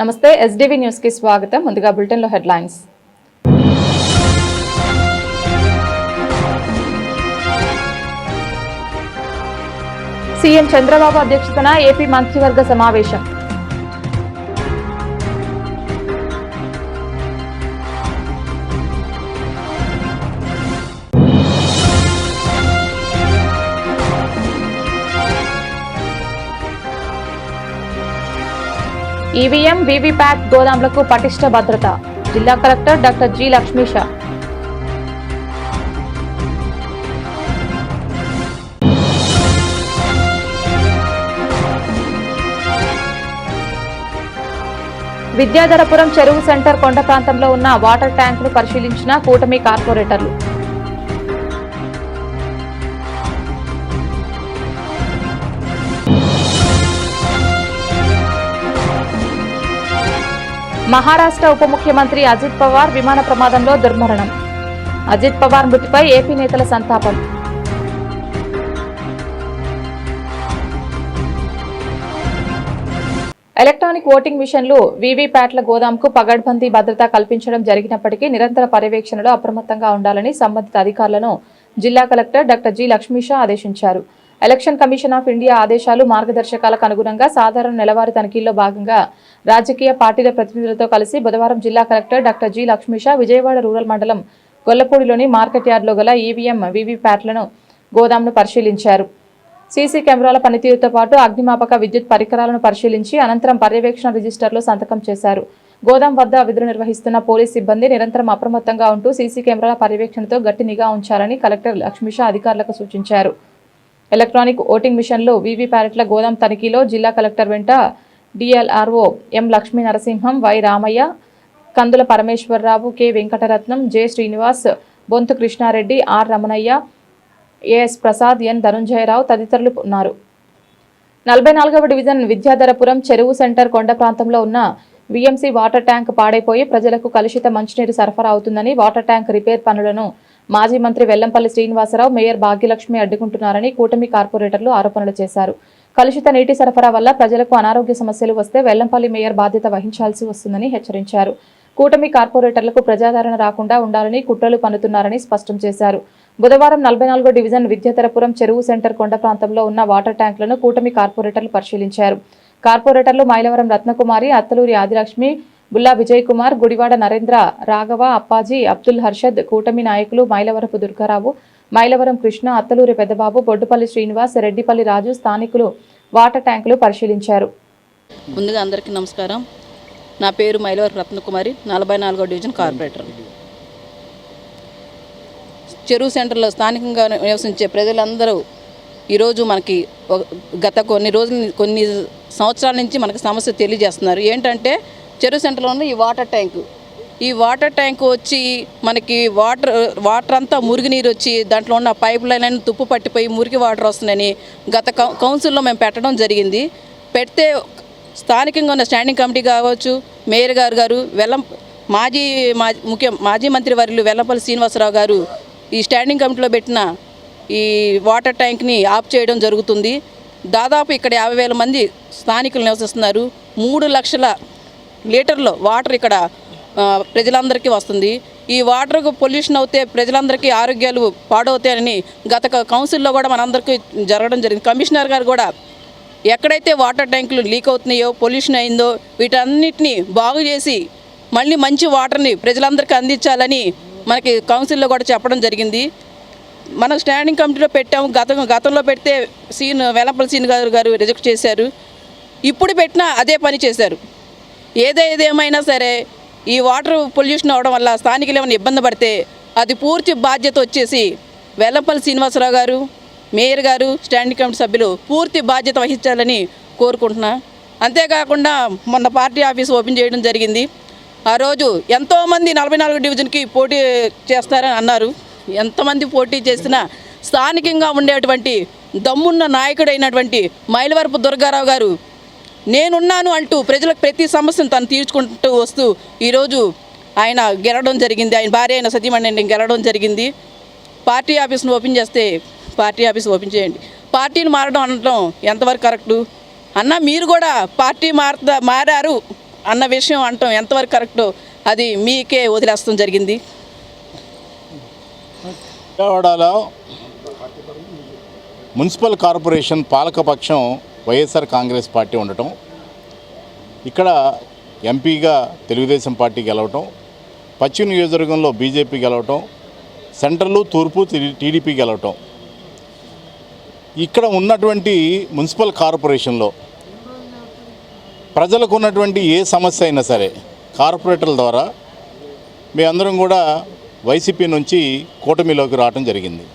నమస్తే SDV news కి స్వాగతం. ముందుగా బులెటిన్ లో హెడ్లైన్స్. సీఎం చంద్రబాబు అధ్యక్షతన ఏపీ మంత్రివర్గ సమావేశం. ఈవీఎం వీవీప్యాట్ గోదాంలకు పటిష్ట భద్రత. జిల్లా collector doctor G Lakshmisha. Vidyadharapuram చెరువు సెంటర్ కొండ ప్రాంతంలో ఉన్న వాటర్ ట్యాంకును పరిశీలించిన కూటమి కార్పొరేటర్లు. మహారాష్ట్ర ఉప ముఖ్యమంత్రి అజిత్ పవార్ విమాన ప్రమాదంలో దుర్మరణం. అజిత్ పవార్ మృతిపై ఏపీ నేతల సంతాపం. ఎలక్ట్రానిక్ ఓటింగ్ మిషన్లు వీవీప్యాట్ల గోదాంకు పగడ్బందీ భద్రత కల్పించడం జరిగినప్పటికీ నిరంతర పర్యవేక్షణలో అప్రమత్తంగా ఉండాలని సంబంధిత అధికారులను జిల్లా కలెక్టర్ డాక్టర్ జి లక్ష్మీష ఆదేశించారు. ఎలక్షన్ కమిషన్ ఆఫ్ ఇండియా ఆదేశాలు మార్గదర్శకాలకు అనుగుణంగా సాధారణ నెలవారీ తనిఖీల్లో భాగంగా రాజకీయ పార్టీల ప్రతినిధులతో కలిసి బుధవారం జిల్లా collector doctor G Lakshmisha Vijayawada rural మండలం గొల్లపూడిలోని మార్కెట్ యార్డ్లో గల ఈవీఎం వీవీప్యాట్లను గోదాంను పరిశీలించారు. సీసీ కెమెరాల పనితీరుతో పాటు అగ్నిమాపక విద్యుత్ పరికరాలను పరిశీలించి అనంతరం పర్యవేక్షణ రిజిస్టర్లో సంతకం చేశారు. గోదాం వద్ద విధులు నిర్వహిస్తున్న పోలీస్ సిబ్బంది నిరంతరం అప్రమత్తంగా ఉంటూ సీసీ కెమెరాల పర్యవేక్షణతో గట్టి నిఘా ఉంచాలని కలెక్టర్ లక్ష్మీష అధికారులకు సూచించారు. ఎలక్ట్రానిక్ ఓటింగ్ మిషన్లు వీవీప్యాట్ల గోదాం తనిఖీలో జిల్లా కలెక్టర్ వెంట DLRO M Lakshmi Narasimham, Y Ramaiah, Kandula Parameswararao, K Venkataratnam, J Srinivas, Bonthu Krishnareddy, R Ramanaiah, AS Prasad, N Dhanunjayarao తదితరులు ఉన్నారు. 44వ డివిజన్ విద్యాధరపురం చెరువు సెంటర్ కొండ ప్రాంతంలో ఉన్న వీఎంసీ వాటర్ ట్యాంక్ పాడైపోయి ప్రజలకు కలుషిత మంచినీరు సరఫరా అవుతుందని వాటర్ ట్యాంక్ రిపేర్ పనులను మాజీ మంత్రి వెల్లంపల్లి శ్రీనివాసరావు, మేయర్ భాగ్యలక్ష్మి అడ్డుకుంటున్నారని కూటమి కార్పొరేటర్లు ఆరోపణలు చేశారు. కలుషిత నీటి సరఫరా వల్ల ప్రజలకు అనారోగ్య సమస్యలు వస్తే వెల్లంపల్లి మేయర్ బాధ్యత వహించాల్సి వస్తుందని హెచ్చరించారు. కూటమి కార్పొరేటర్లకు ప్రజాదరణ రాకుండా ఉండాలని కుట్రలు పన్నుతున్నారని స్పష్టం చేశారు. బుధవారం 44వ డివిజన్ విద్యాధరపురం చెరువు సెంటర్ కొండ ప్రాంతంలో ఉన్న వాటర్ ట్యాంకులను కూటమి కార్పొరేటర్లు పరిశీలించారు. కార్పొరేటర్లు మైలవరం రత్నకుమారి, అత్తలూరి ఆదిలక్ష్మి, బుల్లా విజయ్ కుమార్, గుడివాడ నరేంద్ర, రాఘవ, అప్పాజీ, అబ్దుల్ హర్షద్, కూటమి నాయకులు మైలవరపు దుర్గారావు, మైలవరం కృష్ణ, అత్తలూరి పెద్దబాబు, బొడ్డుపల్లి శ్రీనివాస్, రెడ్డిపల్లి రాజు స్థానికులు వాటర్ ట్యాంకులు పరిశీలించారు. ముందుగా అందరికీ నమస్కారం. నా పేరు మైలవరం రత్నకుమారి, 44వ డివిజన్ కార్పొరేటర్. చెరువు సెంటర్లో స్థానికంగా నివసించే ప్రజలందరూ ఈరోజు మనకి గత కొన్ని సంవత్సరాల నుంచి మనకి సమస్య తెలియజేస్తున్నారు. ఏంటంటే చెరువు సెంటర్లో ఉన్న ఈ వాటర్ ట్యాంకు వచ్చి మనకి వాటర్ అంతా మురుగునీరు వచ్చి దాంట్లో ఉన్న పైప్ లైన్ అని తుప్పు పట్టిపోయి మురికి వాటర్ వస్తుందని గత కౌన్సిల్లో మేము పెట్టడం జరిగింది. పెడితే స్థానికంగా ఉన్న స్టాండింగ్ కమిటీ కావచ్చు, మేయర్ గారు మాజీ మంత్రి వర్యులు వెల్లంపల్లి శ్రీనివాసరావు గారు ఈ స్టాండింగ్ కమిటీలో పెట్టిన ఈ వాటర్ ట్యాంక్ని ఆఫ్ చేయడం జరుగుతుంది. దాదాపు ఇక్కడ 50,000 మంది స్థానికులు నివసిస్తున్నారు. 3 లక్షల లీటర్లు వాటర్ ఇక్కడ ప్రజలందరికీ వస్తుంది. ఈ వాటర్కు పొల్యూషన్ అవుతే ప్రజలందరికీ ఆరోగ్యాలు పాడవుతాయని గత కౌన్సిల్లో కూడా మనందరికీ జరగడం జరిగింది. కమిషనర్ గారు కూడా ఎక్కడైతే వాటర్ ట్యాంకులు లీక్ అవుతున్నాయో, పొల్యూషన్ అయిందో వీటన్నిటిని బాగు చేసి మళ్ళీ మంచి వాటర్ని ప్రజలందరికీ అందించాలని మనకి కౌన్సిల్లో కూడా చెప్పడం జరిగింది. మనం స్టాండింగ్ కమిటీలో పెట్టాము. గతంలో పెడితే వెల్లంపల్లి సీన్ గారు రిజెక్ట్ చేశారు. ఇప్పుడు పెట్టినా అదే పని చేశారు. ఏదేమైనా సరే ఈ వాటర్ పొల్యూషన్ అవడం వల్ల స్థానికులు ఏమైనా ఇబ్బంది పడితే అది పూర్తి బాధ్యత వచ్చేసి వెల్లంపల్లి శ్రీనివాసరావు గారు, మేయర్ గారు, స్టాండింగ్ కమిటీ సభ్యులు పూర్తి బాధ్యత వహించాలని కోరుకుంటున్నా. అంతేకాకుండా మొన్న పార్టీ ఆఫీస్ ఓపెన్ చేయడం జరిగింది. ఆ రోజు ఎంతోమంది 44 డివిజన్కి పోటీ చేస్తారని అన్నారు. ఎంతమంది పోటీ చేసినా స్థానికంగా ఉండేటువంటి దమ్మున్న నాయకుడైనటువంటి మైలవరపు దుర్గారావు గారు నేనున్నాను అంటూ ప్రజలకు ప్రతి సమస్యను తను తీర్చుకుంటూ వస్తూ ఈరోజు ఆయన గెలవడం జరిగింది. ఆయన భార్య అయిన సతీమణి గెలవడం జరిగింది. పార్టీ ఆఫీస్ను ఓపెన్ చేస్తే పార్టీ ఆఫీస్ ఓపెన్ చేయండి. పార్టీని మారడం అనడం ఎంతవరకు కరెక్టు? అన్న మీరు కూడా పార్టీ మారారు అన్న విషయం అంటాం ఎంతవరకు కరెక్టో అది మీకే వదిలేస్తాం జరిగింది. విజయవాడలో మున్సిపల్ కార్పొరేషన్ పాలకపక్షం వైఎస్ఆర్ కాంగ్రెస్ పార్టీ ఉండటం, ఇక్కడ ఎంపీగా తెలుగుదేశం పార్టీ గెలవటం, పశ్చిమ నియోజకవర్గంలో బీజేపీ గెలవటం, సెంట్రల్ తూర్పు టీడీపీ గెలవటం, ఇక్కడ ఉన్నటువంటి మున్సిపల్ కార్పొరేషన్లో ప్రజలకు ఉన్నటువంటి ఏ సమస్య అయినా సరే కార్పొరేటర్ల ద్వారా మేమందరం కూడా వైసీపీ నుంచి కూటమిలోకి రావడం జరిగింది.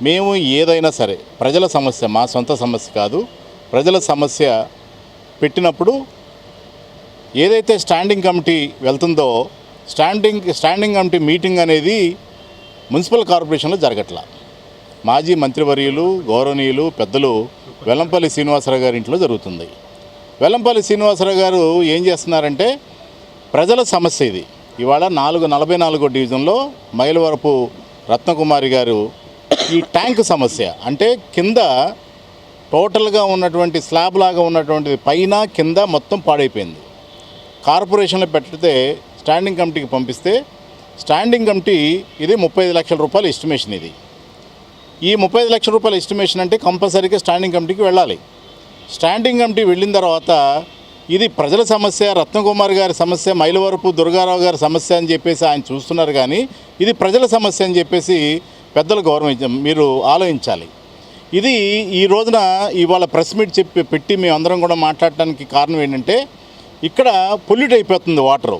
మేము ఏదైనా సరే ప్రజల సమస్య, మా సొంత సమస్య కాదు, ప్రజల సమస్య పెట్టినప్పుడు ఏదైతే స్టాండింగ్ కమిటీ వెళ్తుందో స్టాండింగ్ కమిటీ మీటింగ్ అనేది మున్సిపల్ కార్పొరేషన్లో జరగట్లా. మాజీ మంత్రివర్యులు గౌరవనీయులు పెద్దలు వెల్లంపల్లి శ్రీనివాసరావు గారి ఇంట్లో జరుగుతుంది. వెల్లంపల్లి శ్రీనివాసరావు గారు ఏం చేస్తున్నారంటే ప్రజల సమస్య ఇది. ఇవాళ 44వ డివిజన్లో మైలవరపు రత్నకుమారి గారు ఈ ట్యాంక్ సమస్య అంటే కింద టోటల్గా ఉన్నటువంటి స్లాబ్ లాగా ఉన్నటువంటిది పైన కింద మొత్తం పాడైపోయింది. కార్పొరేషన్లో పెడితే స్టాండింగ్ కమిటీకి పంపిస్తే స్టాండింగ్ కమిటీ ఇది 35 లక్షల రూపాయల ఎస్టిమేషన్. ఇది ఈ 35 లక్షల రూపాయల ఎస్టిమేషన్ అంటే కంపల్సరీగా స్టాండింగ్ కమిటీకి వెళ్ళాలి. స్టాండింగ్ కమిటీ వెళ్ళిన తర్వాత ఇది ప్రజల సమస్య, రత్నకుమార్ గారి సమస్య, మైలవరపు దుర్గారావు గారి సమస్య అని చెప్పేసి ఆయన చూస్తున్నారు. కానీ ఇది ప్రజల సమస్య అని చెప్పేసి పెద్దలు మీరు ఆలోచించాలి. ఇది ఈ రోజున ఇవాళ ప్రెస్ మీట్ పెట్టి మేమందరం కూడా మాట్లాడటానికి కారణం ఏంటంటే ఇక్కడ పొల్యూట్ అయిపోతుంది వాటరు.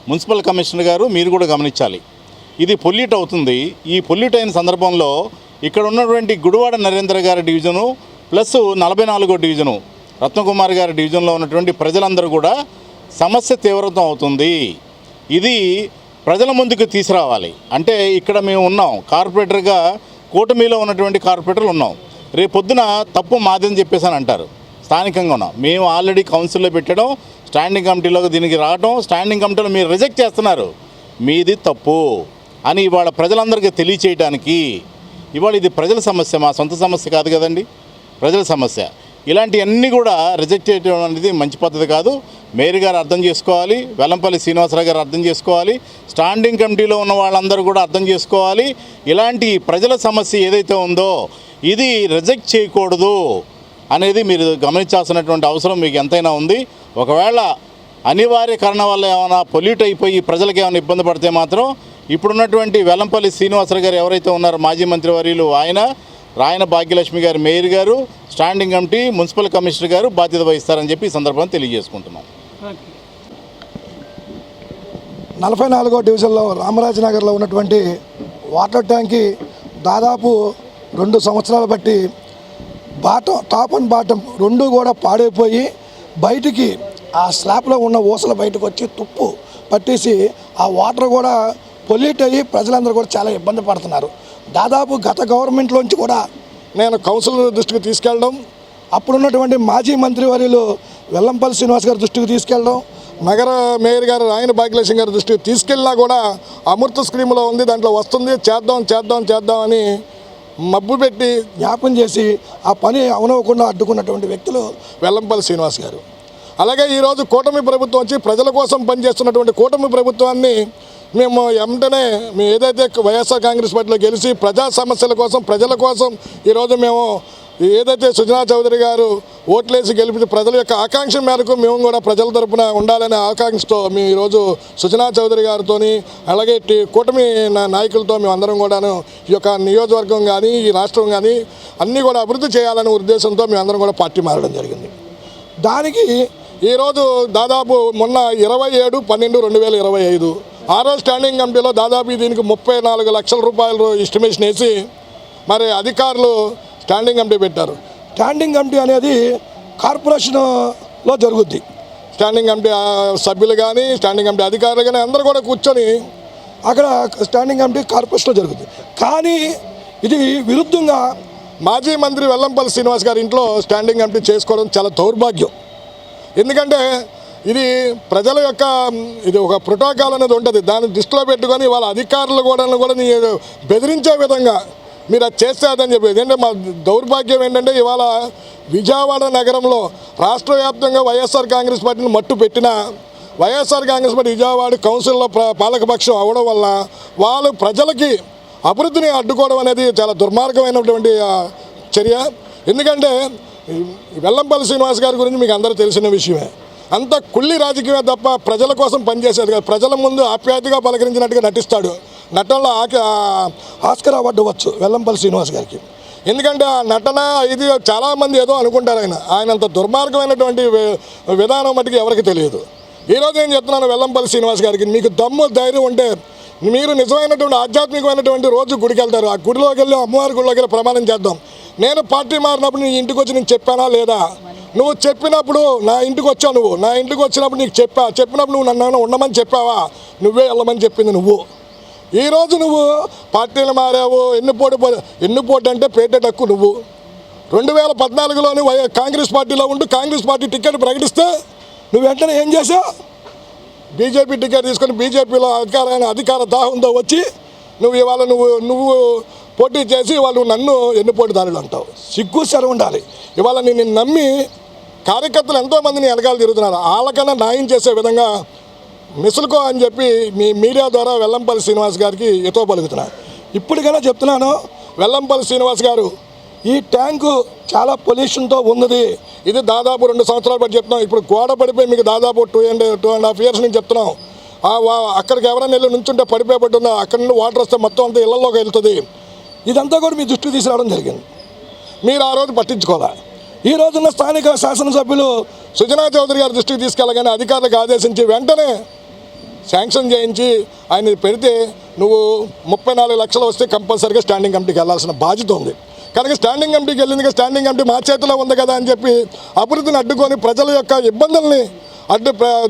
మున్సిపల్ కమిషనర్ గారు మీరు కూడా గమనించాలి, ఇది పొల్యూట్ అవుతుంది. ఈ పొల్యూట్ అయిన సందర్భంలో ఇక్కడ ఉన్నటువంటి గుడివాడ నరేంద్ర గారి డివిజను ప్లస్ 44వ డివిజను రత్నకుమార్ గారి డివిజన్లో ఉన్నటువంటి ప్రజలందరూ కూడా సమస్య తీవ్రతం అవుతుంది. ఇది ప్రజల ముందుకు తీసుకురావాలి. అంటే ఇక్కడ మేము ఉన్నాం, కార్పొరేటర్గా కూటమిలో ఉన్నటువంటి కార్పొరేటర్లు ఉన్నాం. రేపు పొద్దున తప్పు మాదని చెప్పేసి అని అంటారు. స్థానికంగా ఉన్నాం మేము, ఆల్రెడీ కౌన్సిల్లో పెట్టడం, స్టాండింగ్ కమిటీలోకి దీనికి రావడం, స్టాండింగ్ కమిటీలో మీరు రిజెక్ట్ చేస్తున్నారు, మీది తప్పు అని ఇవాళ ప్రజలందరికీ తెలియచేయడానికి ఇవాళ ఇది ప్రజల సమస్య, మా సొంత సమస్య కాదు కదండి, ప్రజల సమస్య. ఇలాంటివన్నీ కూడా రిజెక్ట్ చేయడం అనేది మంచి పద్ధతి కాదు. మేయర్ గారు అర్థం చేసుకోవాలి, వెల్లంపల్లి శ్రీనివాసరావు గారు అర్థం చేసుకోవాలి, స్టాండింగ్ కమిటీలో ఉన్న వాళ్ళందరూ కూడా అర్థం చేసుకోవాలి. ఇలాంటి ప్రజల సమస్య ఏదైతే ఉందో ఇది రిజెక్ట్ చేయకూడదు అనేది మీరు గమనించాల్సినటువంటి అవసరం మీకు ఎంతైనా ఉంది. ఒకవేళ అనివార్య కారణం వల్ల ఏమైనా పొల్యూట్ అయిపోయి ప్రజలకు ఏమైనా ఇబ్బంది పడితే మాత్రం ఇప్పుడున్నటువంటి వెల్లంపల్లి శ్రీనివాసరావు గారు ఎవరైతే ఉన్నారో మాజీ మంత్రివర్యులు ఆయన, రాయన భాగ్యలక్ష్మి గారు మేయర్ గారు, స్టాండింగ్ కమిటీ, మున్సిపల్ కమిషనర్ గారు బాధ్యత వహిస్తారని చెప్పి ఈ సందర్భంగా తెలియజేసుకుంటున్నాం. 44వ డివిజన్లో రామరాజనగర్లో ఉన్నటువంటి వాటర్ ట్యాంక్కి దాదాపు 2 సంవత్సరాలు బట్టి టాప్ అండ్ బాటం రెండు కూడా పాడైపోయి బయటికి ఆ స్లాబ్లో ఉన్న ఊసలు బయటకు వచ్చి తుప్పు పట్టేసి ఆ వాటర్ కూడా పొల్యూట్ అయ్యి ప్రజలందరూ కూడా చాలా ఇబ్బంది పడుతున్నారు. దాదాపు గత గవర్నమెంట్లోంచి కూడా నేను కౌన్సిల్ దృష్టికి తీసుకెళ్ళడం, అప్పుడున్నటువంటి మాజీ మంత్రివర్యులు వెల్లంపల్లి శ్రీనివాస్ గారి దృష్టికి తీసుకెళ్ళడం, నగర మేయర్ గారు రాయన భాగ్యలక్ష్మి గారి దృష్టికి తీసుకెళ్ళినా కూడా అమృత స్కీమ్లో ఉంది, దాంట్లో వస్తుంది, చేద్దాం అని మబ్బు పెట్టి జ్ఞాపం చేసి ఆ పని అవనవ్వకుండా అడ్డుకున్నటువంటి వ్యక్తులు వెల్లంపల్లి శ్రీనివాస్ గారు. అలాగే ఈరోజు కూటమి ప్రభుత్వం వచ్చి ప్రజల కోసం పనిచేస్తున్నటువంటి కూటమి ప్రభుత్వాన్ని మేము వెంటనే ఏదైతే వైఎస్ఆర్ కాంగ్రెస్ పార్టీలో గెలిచి ప్రజా సమస్యల కోసం ప్రజల కోసం ఈరోజు మేము ఏదైతే సుజనా చౌదరి గారు ఓట్లేసి గెలిపి ప్రజల యొక్క ఆకాంక్ష మేరకు మేము కూడా ప్రజల తరపున ఉండాలనే ఆకాంక్షతో మేము ఈరోజు సుజనా చౌదరి గారితో అలాగే కూటమి నాయకులతో మేము అందరం కూడాను ఈ యొక్క నియోజకవర్గం కానీ ఈ రాష్ట్రం కానీ అన్నీ కూడా అభివృద్ధి చేయాలనే ఉద్దేశంతో మేము అందరం కూడా పార్టీ మారడం జరిగింది. దానికి ఈరోజు దాదాపు మొన్న 27/12/2025 ఆరో స్టాండింగ్ కమిటీలో దాదాపు దీనికి 34 లక్షల రూపాయలు ఎస్టిమేషన్ వేసి మరి అధికారులు స్టాండింగ్ కమిటీ పెట్టారు. స్టాండింగ్ కమిటీ అనేది కార్పొరేషన్లో జరుగుద్ది. స్టాండింగ్ కమిటీ సభ్యులు కానీ స్టాండింగ్ కమిటీ అధికారులు కానీ అందరూ కూడా కూర్చొని అక్కడ స్టాండింగ్ కమిటీ కార్పొరేషన్లో జరుగుద్ది. కానీ ఇది విరుద్ధంగా మాజీ మంత్రి వెల్లంపల్లి శ్రీనివాస్ గారి ఇంట్లో స్టాండింగ్ కమిటీ చేసుకోవడం చాలా దౌర్భాగ్యం. ఎందుకంటే ఇది ప్రజల యొక్క ఇది ఒక ప్రోటోకాల్ అనేది ఉంటుంది, దాన్ని దృష్టిలో పెట్టుకొని వాళ్ళ అధికారులు కూడా బెదిరించే విధంగా మీరు అది చేస్తే అదని చెప్పి. ఏంటంటే మా దౌర్భాగ్యం ఏంటంటే ఇవాళ విజయవాడ నగరంలో రాష్ట్ర వ్యాప్తంగా వైఎస్ఆర్ కాంగ్రెస్ పార్టీని మట్టు పెట్టిన వైఎస్ఆర్ కాంగ్రెస్ పార్టీ విజయవాడ కౌన్సిల్లో పాలకపక్షం అవడం వల్ల వాళ్ళు ప్రజలకి అభివృద్ధిని అడ్డుకోవడం అనేది చాలా దుర్మార్గమైనటువంటి చర్య. ఎందుకంటే వెల్లంపల్లి శ్రీనివాస్ గారి గురించి మీకు అందరూ తెలిసిన విషయమే. అంత కుళ్ళి రాజకీయమే తప్ప ప్రజల కోసం పనిచేసేది కాదు. ప్రజల ముందు ఆప్యాయతగా పలకరించినట్టుగా నటిస్తాడు. నటనలో ఆస్కర్ అవార్డు ఇవ్వచ్చు వెల్లంపల్లి శ్రీనివాస్ గారికి. ఎందుకంటే ఆ నటన ఇది చాలామంది ఏదో అనుకుంటారు. ఆయన అంత దుర్మార్గమైనటువంటి విధానం మటుకు ఎవరికి తెలియదు. ఈరోజు నేను చెప్తున్నాను వెల్లంపల్లి శ్రీనివాస్ గారికి, మీకు దమ్ము ధైర్యం ఉంటే మీరు నిజమైనటువంటి ఆధ్యాత్మికమైనటువంటి రోజు గుడికి వెళ్తారు. ఆ గుడిలోకి వెళ్ళి అమ్మవారి గుడిలోకి వెళ్ళి ప్రమాణం చేద్దాం. నేను పార్టీ మారినప్పుడు నీ ఇంటికి వచ్చి నేను చెప్పానా లేదా? నువ్వు చెప్పినప్పుడు నా ఇంటికి వచ్చావు. నువ్వు నా ఇంటికి వచ్చినప్పుడు నీకు చెప్పినప్పుడు నువ్వు నన్ను ఉండమని చెప్పావా? నువ్వే వెళ్ళమని చెప్పింది నువ్వు. ఈరోజు నువ్వు పార్టీలు మారావు. ఎన్నుపోటు అంటే పేటెట్ హక్కు. నువ్వు 2014లోని కాంగ్రెస్ పార్టీలో ఉంటూ కాంగ్రెస్ పార్టీ టికెట్ ప్రకటిస్తే నువ్వు వెంటనే ఏం చేసావు? బీజేపీ టికెట్ తీసుకొని బీజేపీలో అధికార దాహంతో వచ్చి నువ్వు ఇవాళ నువ్వు పోటీ చేసి వాళ్ళు నన్ను ఎన్నుపోటుదారులు అంటావు. సిగ్గు శరం ఉండాలి. ఇవాళ నేను నమ్మి కార్యకర్తలు ఎంతోమందిని వెనకాల తిరుగుతున్నారు. వాళ్ళకన్నా న్యాయం చేసే విధంగా మిసులుకో అని చెప్పి మీ మీడియా ద్వారా వెల్లంపల్లి శ్రీనివాస్ గారికి ఎతో పలుకుతున్నా. ఇప్పటికైనా చెప్తున్నాను, వెల్లంపల్లి శ్రీనివాస్ గారు, ఈ ట్యాంకు చాలా పొల్యూషన్తో ఉన్నది. ఇది దాదాపు 2 సంవత్సరాలు బట్టి చెప్తున్నాం. ఇప్పుడు గోడ పడిపోయి మీకు దాదాపు 2.5 years నుంచి చెప్తున్నాం. అక్కడికి ఎవరైనా వెళ్ళి నుంచుంటే పడిపోయి పడి ఉందా, అక్కడ నుండి వాటర్ వస్తే మొత్తం అంతా ఇళ్లలోకి వెళ్తుంది. ఇదంతా కూడా మీ దృష్టికి తీసుకురావడం జరిగింది. మీరు ఆ రోజు పట్టించుకోవాలా. ఈ రోజున్న స్థానిక శాసనసభ్యులు సుజనా చౌదరి గారి దృష్టికి తీసుకెళ్ళగానే అధికారులకు ఆదేశించి వెంటనే శాంక్షన్ చేయించి ఆయన పెడితే నువ్వు 34 లక్షలు వస్తే కంపల్సరీగా స్టాండింగ్ కమిటీకి వెళ్ళాల్సిన బాధ్యత ఉంది. కనుక స్టాండింగ్ కమిటీకి వెళ్ళింది, స్టాండింగ్ కమిటీ మా చేతిలో ఉంది కదా అని చెప్పి అభివృద్ధిని అడ్డుకొని ప్రజల యొక్క ఇబ్బందుల్ని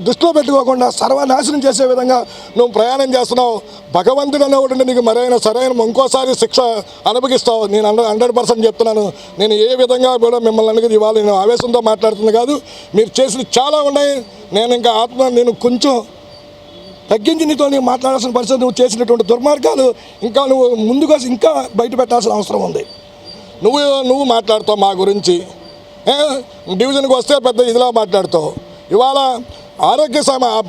దృష్టిలో పెట్టుకోకుండా సర్వనాశనం చేసే విధంగా నువ్వు ప్రయాణం చేస్తున్నావు. భగవంతుడు అనేవాడు నీకు సరైన ఇంకోసారి శిక్ష అనుభవిస్తావు. నేను 100% చెప్తున్నాను. నేను ఏ విధంగా కూడా మిమ్మల్ని అనేది ఇవాళ నేను ఆవేశంతో మాట్లాడుతుంది కాదు. మీరు చేసినవి చాలా ఉన్నాయి. నేను కొంచెం తగ్గించి నీతో నీవు మాట్లాడాల్సిన పరిస్థితి, నువ్వు చేసినటువంటి దుర్మార్గాలు ఇంకా నువ్వు ముందుగా ఇంకా బయట పెట్టాల్సిన అవసరం ఉంది. నువ్వు మాట్లాడుతావు మా గురించి. డివిజన్కి వస్తే పెద్ద ఇదిలా మాట్లాడుతావు. ఇవాళ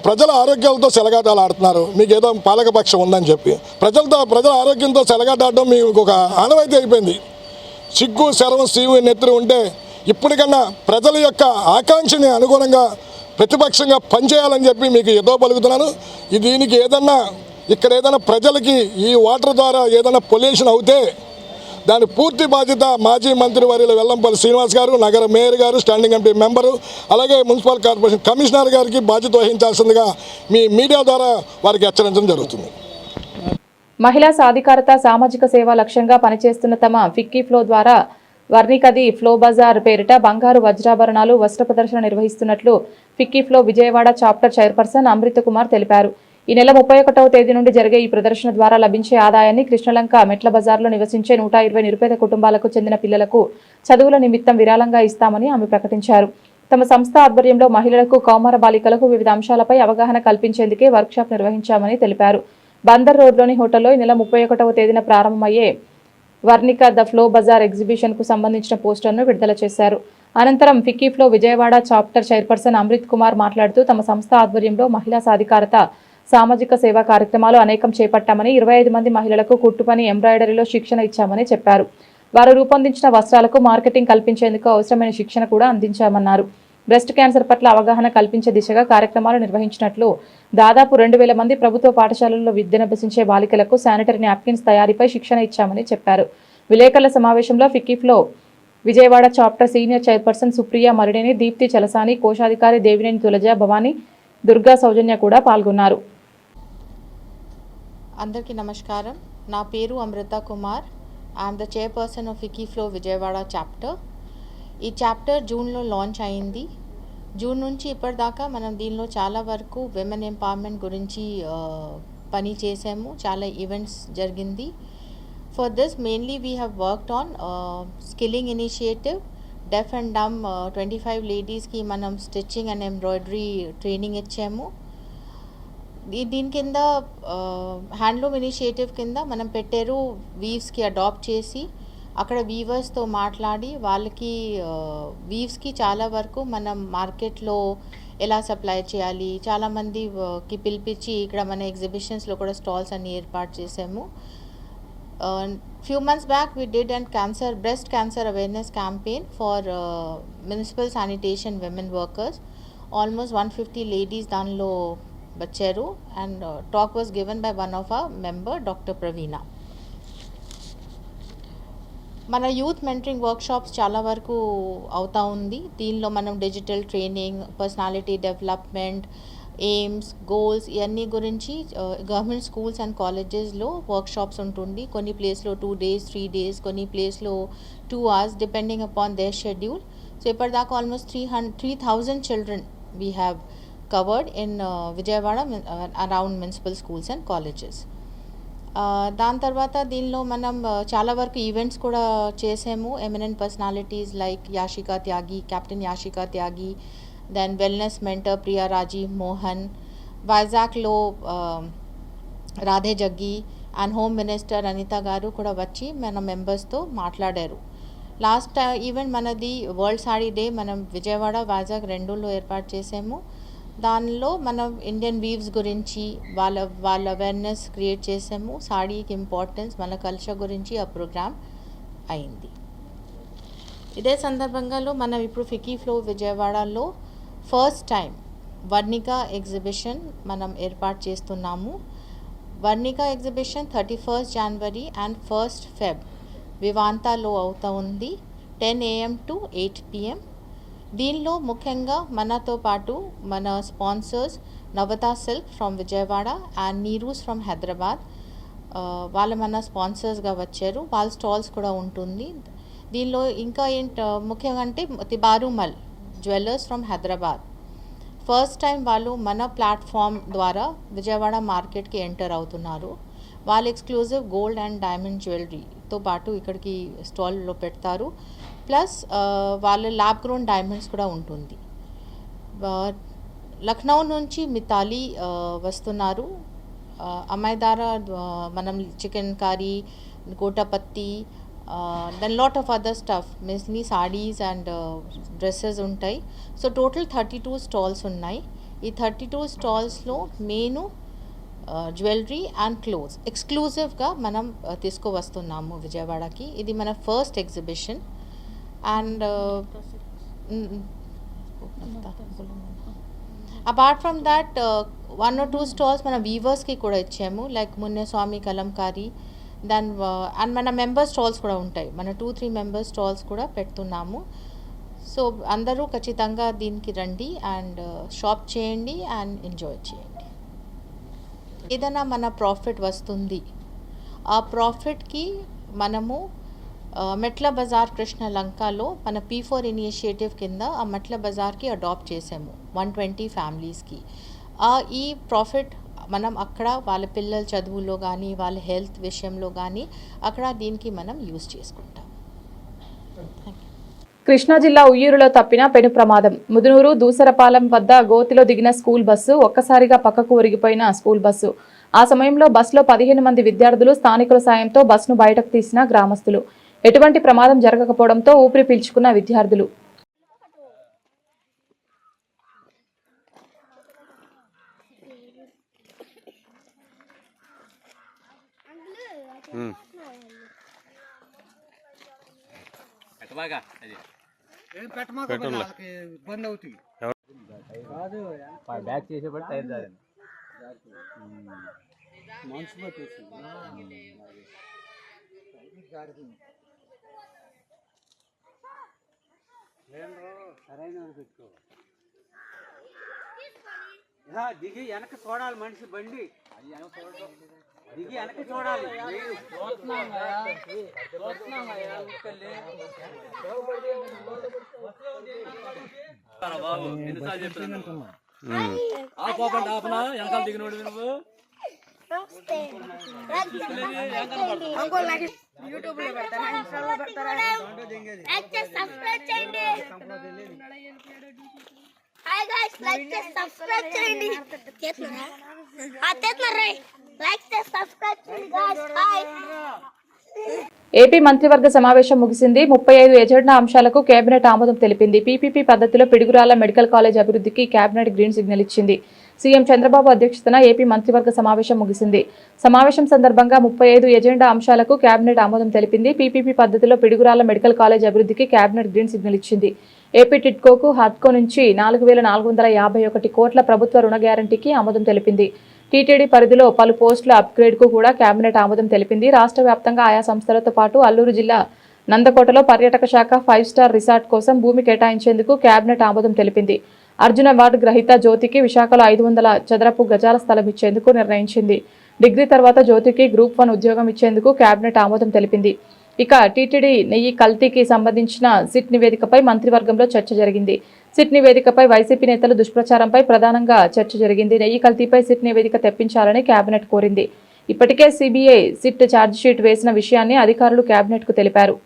ప్రజల ఆరోగ్యాలతో సెలగాటాలు ఆడుతున్నారు. మీకు ఏదో పాలకపక్షం ఉందని చెప్పి ప్రజల ఆరోగ్యంతో సెలగాటాడడం మీకు ఒక ఆనవాయితీ అయిపోయింది. సిగ్గు శరం సీవు నెత్తురు ఉంటే ఇప్పటికన్నా ప్రజల యొక్క ఆకాంక్షని అనుగుణంగా ప్రతిపక్షంగా పనిచేయాలని చెప్పి మీకు ఏదో పలుకుతున్నాను. దీనికి ఇక్కడ ఏదైనా ప్రజలకి ఈ వాటర్ ద్వారా ఏదైనా పొల్యూషన్ అవుతే దాని పూర్తి బాధ్యత మాజీ మంత్రి వర్యులు వెల్లంపల్లి శ్రీనివాస్ గారు, నగర మేయర్ గారు, స్టాండింగ్ కమిటీ మెంబరు, అలాగే మున్సిపల్ కార్పొరేషన్ కమిషనర్ గారికి బాధ్యత వహించాల్సిందిగా మీ మీడియా ద్వారా వారికి హెచ్చరించడం జరుగుతుంది. మహిళా సాధికారత, సామాజిక సేవ లక్ష్యంగా పనిచేస్తున్న తమ ఫిక్కీ ఫ్లో ద్వారా వర్ణికది ఫ్లో బజార్ పేరిట బంగారు వజ్రాభరణాలు వస్త్ర ప్రదర్శన నిర్వహిస్తున్నట్లు FICCI flow Vijayawada chapter chairperson Amrita Kumar తెలిపారు. ఈ నెల 31వ తేదీ నుండి జరిగే ఈ ప్రదర్శన ద్వారా లభించే ఆదాయాన్ని కృష్ణలంక మెట్ల బజార్లో నివసించే 120 నిరుపేద కుటుంబాలకు చెందిన పిల్లలకు చదువుల నిమిత్తం విరాళంగా ఇస్తామని ఆమె ప్రకటించారు. తమ సంస్థ ఆధ్వర్యంలో మహిళలకు, కౌమార బాలికలకు వివిధ అంశాలపై అవగాహన కల్పించేందుకే వర్క్షాప్ నిర్వహించామని తెలిపారు. బందర్ రోడ్లోని హోటల్లో ఈ నెల 31వ తేదీన ప్రారంభమయ్యే Varnika the FLO bazaar exhibition కు సంబంధించిన పోస్టర్ను విడుదల చేశారు. అనంతరం FICCI flow Vijayawada chapter chairperson Amrit Kumar మాట్లాడుతూ తమ సంస్థ ఆధ్వర్యంలో మహిళా సాధికారత, సామాజిక సేవా కార్యక్రమాలు అనేకం చేపట్టామని, 25 మంది మహిళలకు కుట్టుపని, ఎంబ్రాయిడరీలో శిక్షణ ఇచ్చామని చెప్పారు. వారు రూపొందించిన వస్త్రాలకు మార్కెటింగ్ కల్పించేందుకు అవసరమైన శిక్షణ కూడా అందించామన్నారు. బ్రెస్ట్ క్యాన్సర్ పట్ల అవగాహన కల్పించే దిశగా కార్యక్రమాలు నిర్వహించినట్లు, దాదాపు 2000 మంది ప్రభుత్వ పాఠశాలల్లో విద్యనభ్యసించే బాలికలకు శానిటరీ నాప్కిన్స్ తయారీపై శిక్షణ ఇచ్చామని చెప్పారు. విలేకరుల సమావేశంలో FICCI flow Vijayawada chapter senior chairperson Supriya Marideni, Deepti Chalasani, కోశాధికారి దేవినేని తులజ, భవానీ, దుర్గా సౌజన్య కూడా పాల్గొన్నారు. అందరికీ నమస్కారం. నా పేరు Amrita Kumar. I am the chairperson of FICCI flow Vijayawada chapter. ఈ చాప్టర్ జూన్లో లాంచ్ అయింది. జూన్ నుంచి ఇప్పటిదాకా మనం దీనిలో చాలా వరకు విమెన్ ఎంపవర్మెంట్ గురించి పని చేసాము. చాలా ఈవెంట్స్ జరిగింది. For this mainly we have worked on skilling initiative. Deaf and dumb 25 లేడీస్కి మనం స్టిచ్చింగ్ అండ్ ఎంబ్రాయిడరీ ట్రైనింగ్ ఇచ్చాము. దీని కింద హ్యాండ్లూమ్ ఇనిషియేటివ్ కింద మనం పెట్టారు, వీవ్స్కి అడాప్ట్ చేసి అక్కడ వీవర్స్తో మాట్లాడి వాళ్ళకి వీవ్స్కి చాలా వరకు మనం మార్కెట్లో ఎలా సప్లై చేయాలి, చాలామందికి పిలిపించి ఇక్కడ మన ఎగ్జిబిషన్స్లో కూడా స్టాల్స్ అన్ని ఏర్పాటు చేసాము. Few months back we did a breast cancer awareness campaign for municipal sanitation women workers. Almost 150 ladies danlo bacharu, and talk was given by one of our member, Dr. Praveena. మన youth mentoring workshops చాలా వరకు అవుతా ఉంది. దీనిలో మనం digital training, personality development, AIIMS, goals ఇవన్నీ గురించి government schools and కాలేజెస్లో వర్క్షాప్స్ ఉంటుంది. కొన్ని ప్లేస్లో 2 days 3 days, కొన్ని ప్లేస్లో 2 hours depending upon their schedule. So ఇప్పటిదాకా almost 3,000 children we have covered in Vijayawada around municipal schools and colleges. దాని తర్వాత దీనిలో మనం చాలా వరకు ఈవెంట్స్ కూడా చేసాము. Eminent personalities like Yashika Tyagi, captain Yashika Tyagi, then wellness mentor Priya Rajeev Mohan, వైజాగ్లో Radhe Jaggi and home minister Anitha garu కూడా వచ్చి మన మెంబర్స్తో మాట్లాడారు. లాస్ట్ ఈవెంట్ మనది వరల్డ్ సాడీ డే మనం విజయవాడ, వైజాగ్ రెండులో ఏర్పాటు చేసాము. దానిలో మనం ఇండియన్ వీవ్స్ గురించి వాళ్ళ అవేర్నెస్ క్రియేట్ చేసాము. సాడీకి ఇంపార్టెన్స్, మన కల్చర్ గురించి ఆ ప్రోగ్రామ్ అయింది. ఇదే సందర్భంగాలో మనం ఇప్పుడు ఫికీ ఫ్లో విజయవాడలో ఫస్ట్ టైం వర్ణిక ఎగ్జిబిషన్ మనం ఏర్పాటు చేస్తున్నాము. Varnika exhibition 31st January and 1st Feb వివాంతాలో అవుతా ఉంది, 10 AM to 8 PM. దీనిలో ముఖ్యంగా మనతో పాటు మన sponsors Navata silk from Vijayawada and Neeru's from Hyderabad, వాళ్ళు మన స్పాన్సర్స్గా వచ్చారు. వాళ్ళ స్టాల్స్ కూడా ఉంటుంది. దీనిలో ఇంకా ముఖ్యంగా అంటే Tibarumal jewellers from Hyderabad first time వాళ్ళు మన ప్లాట్ఫామ్ ద్వారా విజయవాడ మార్కెట్కి ఎంటర్ అవుతున్నారు. వాళ్ళు ఎక్స్క్లూజివ్ గోల్డ్ అండ్ డైమండ్ జ్యువెలరీతో పాటు ఇక్కడికి స్టాల్లో పెడతారు. ప్లస్ వాళ్ళ ల్యాబ్ గ్రోన్ డైమండ్స్ కూడా ఉంటుంది. లక్నో నుంచి మితాలి వస్తున్నారు. అమ్మాయి ద్వారా మనం chicken curry, gotapatti, then lot of other stuff, మెస్లీ సాడీస్ అండ్ డ్రెస్సెస్ ఉంటాయి. సో టోటల్ 32 స్టాల్స్ ఉన్నాయి. ఈ 32 స్టాల్స్లో మెయిన్ జ్యువెలరీ అండ్ క్లోత్స్ ఎక్స్క్లూజివ్గా మనం తీసుకువస్తున్నాము విజయవాడకి. ఇది మన first exhibition. And apart from that 1 or 2 stalls మన వీవర్స్కి కూడా ఇచ్చాము, like Munyaswamy Kalamkari. Then and మన మెంబర్ స్టాల్స్ కూడా ఉంటాయి. మన 2-3 మెంబర్ స్టాల్స్ కూడా పెడుతున్నాము. సో అందరూ ఖచ్చితంగా దీనికి రండి అండ్ షాప్ చేయండి అండ్ ఎంజాయ్ చేయండి. ఏదైనా మన ప్రాఫిట్ వస్తుంది, ఆ ప్రాఫిట్కి మనము మెట్ల బజార్ కృష్ణ లంకలో మన P4 ఇనిషియేటివ్ కింద ఆ మెట్ల బజార్కి అడాప్ట్ చేసాము 120 ఫ్యామిలీస్కి. ఈ ప్రాఫిట్ మనం అక్కడ వాళ్ళ పిల్లల చదువులో కానీ వాళ్ళ హెల్త్ విషయంలో కానీ అక్కడ దీనికి మనం యూజ్ చేసుకుంటాం. కృష్ణా జిల్లా ఉయ్యూరులో తప్పిన పెను ప్రమాదం. ముదునూరు దూసరపాలెం వద్ద గోతిలో దిగిన స్కూల్ బస్సు ఒక్కసారిగా పక్కకు ఒరిగిపోయిన స్కూల్ బస్సు. ఆ సమయంలో బస్సులో 15 మంది విద్యార్థులు. స్థానికుల సాయంతో బస్సును బయటకు తీసిన గ్రామస్తులు. ఎటువంటి ప్రమాదం జరగకపోవడంతో ఊపిరి పీల్చుకున్న విద్యార్థులు. ఇబ్బంది అవుతుంది కాదు, బ్యాక్ చేసేపటి టైర్ జారింది, మనసు పట్టేసింది. సరైన పెట్టుకో, దిగి వెనక చూడాలి మనిషి, బండి దిగి వెనక చూడాలి. వెనకాల దిగినోడు నువ్వు యూట్యూబ్ లో పెడతారా, ఇన్స్టాలో పెడతారా? హాయ్ గైస్ లైక్ చేసి సబ్స్క్రైబ్ చేయండి లైక్ చేసి సబ్స్క్రైబ్ చేయండి గైస్ హాయ్ ఏపీ మంత్రివర్గ సమావేశం ముగిసింది. 35 ఎజెండా అంశాలకు కేబినెట్ ఆమోదం తెలిపింది. పీపీపీ పద్ధతిలో పిడుగురాళ్ల మెడికల్ కాలేజ్ అభివృద్ధికి కేబినెట్ గ్రీన్ సిగ్నల్ ఇచ్చింది. సీఎం చంద్రబాబు అధ్యక్షతన ఏపీ మంత్రివర్గ సమావేశం ముగిసింది. సమావేశం సందర్భంగా 35 ఎజెండా అంశాలకు కేబినెట్ ఆమోదం తెలిపింది. పీపీపీ పద్ధతిలో పిడుగురాళ్ల మెడికల్ కాలేజ్ అభివృద్ధికి కేబినెట్ గ్రీన్ సిగ్నల్ ఇచ్చింది. ఏపీ టిడ్కోకు హడ్కో నుంచి 4,451 కోట్ల ప్రభుత్వ రుణ గ్యారంటీకి ఆమోదం తెలిపింది. టీటీడీ పరిధిలో పలు పోస్టుల అప్గ్రేడ్కు కూడా కేబినెట్ ఆమోదం తెలిపింది. రాష్ట్ర వ్యాప్తంగా ఆయా సంస్థలతో పాటు అల్లూరు జిల్లా నందకోటలో పర్యాటక శాఖ 5 స్టార్ రిసార్ట్ కోసం భూమి కేటాయించేందుకు కేబినెట్ ఆమోదం తెలిపింది. అర్జున అవార్డు గ్రహీత జ్యోతికి విశాఖలో 500 చదరపు గజాల స్థలం ఇచ్చేందుకు నిర్ణయించింది. డిగ్రీ తర్వాత జ్యోతికి గ్రూప్ 1 ఉద్యోగం ఇచ్చేందుకు కేబినెట్ ఆమోదం తెలిపింది. ఇక టీటీడీ నెయ్యి కల్తీకి సంబంధించిన సిట్ నివేదికపై మంత్రివర్గంలో చర్చ జరిగింది. సిట్ నివేదికపై వైసీపీ నేతల దుష్ప్రచారంపై ప్రధానంగా చర్చ జరిగింది. నెయ్యి కల్తీపై సిట్ నివేదిక తెప్పించాలని కేబినెట్ కోరింది. ఇప్పటికే సిబిఐ సిట్ ఛార్జిషీట్ వేసిన విషయాన్ని అధికారులు కేబినెట్కు తెలిపారు.